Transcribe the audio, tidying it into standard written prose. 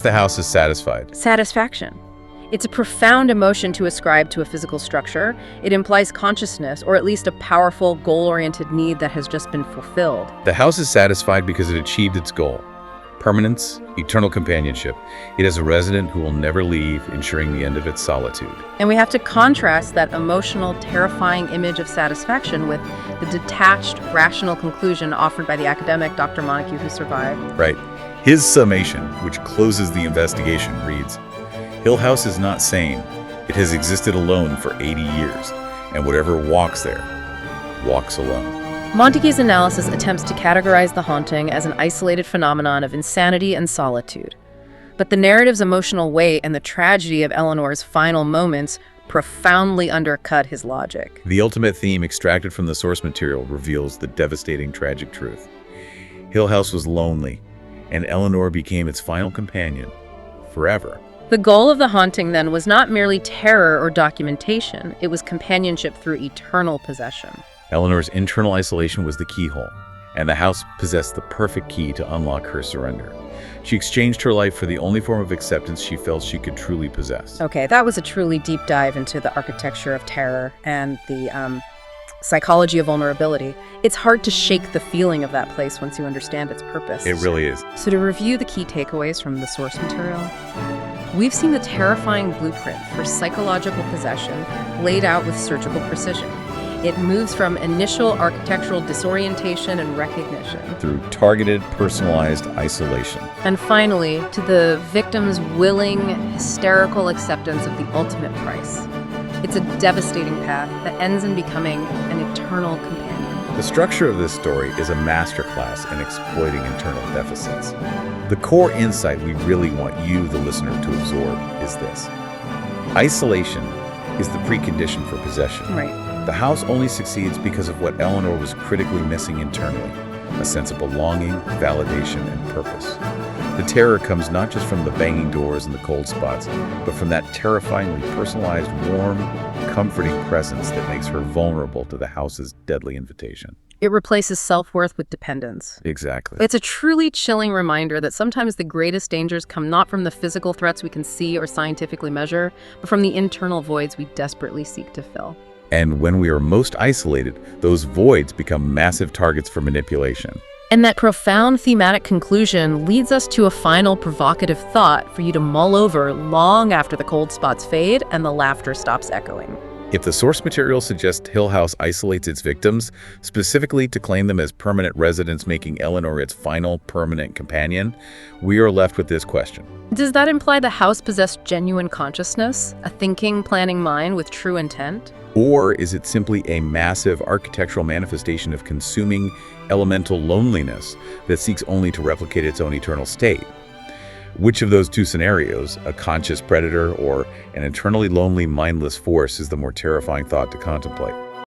The house is satisfied. Satisfaction. It's a profound emotion to ascribe to a physical structure. It implies consciousness, or at least a powerful, goal-oriented need that has just been fulfilled. The house is satisfied because it achieved its goal. Permanence, eternal companionship. It has a resident who will never leave, ensuring the end of its solitude. And we have to contrast that emotional, terrifying image of satisfaction with the detached, rational conclusion offered by the academic Dr. Montague, who survived. Right. His summation, which closes the investigation, reads, Hill House is not sane. It has existed alone for 80 years, and whatever walks there, walks alone. Montague's analysis attempts to categorize the haunting as an isolated phenomenon of insanity and solitude. But the narrative's emotional weight and the tragedy of Eleanor's final moments profoundly undercut his logic. The ultimate theme extracted from the source material reveals the devastating tragic truth. Hill House was lonely, and Eleanor became its final companion, forever. The goal of the haunting, then, was not merely terror or documentation. It was companionship through eternal possession. Eleanor's internal isolation was the keyhole, and the house possessed the perfect key to unlock her surrender. She exchanged her life for the only form of acceptance she felt she could truly possess. Okay, that was a truly deep dive into the architecture of terror and the psychology of vulnerability. It's hard to shake the feeling of that place once you understand its purpose. It really is. So to review the key takeaways from the source material, we've seen the terrifying blueprint for psychological possession laid out with surgical precision. It moves from initial architectural disorientation and recognition Through targeted, personalized isolation. and finally to the victim's willing, hysterical acceptance of the ultimate price. It's a devastating path that ends in becoming an eternal companion. The structure of this story is a masterclass in exploiting internal deficits. The core insight we really want you, the listener, to absorb is this. Isolation is the precondition for possession. Right. The house only succeeds because of what Eleanor was critically missing internally, a sense of belonging, validation, and purpose. The terror comes not just from the banging doors and the cold spots, but from that terrifyingly personalized, warm, comforting presence that makes her vulnerable to the house's deadly invitation. It replaces self-worth with dependence. Exactly. It's a truly chilling reminder that sometimes the greatest dangers come not from the physical threats we can see or scientifically measure, but from the internal voids we desperately seek to fill. And when we are most isolated, those voids become massive targets for manipulation. And that profound thematic conclusion leads us to a final provocative thought for you to mull over long after the cold spots fade and the laughter stops echoing. If the source material suggests Hill House isolates its victims, specifically to claim them as permanent residents, making Eleanor its final permanent companion, we are left with this question. Does that imply the house possessed genuine consciousness, a thinking, planning mind with true intent? Or is it simply a massive architectural manifestation of consuming elemental loneliness that seeks only to replicate its own eternal state? Which of those two scenarios, a conscious predator or an eternally lonely, mindless force, is the more terrifying thought to contemplate?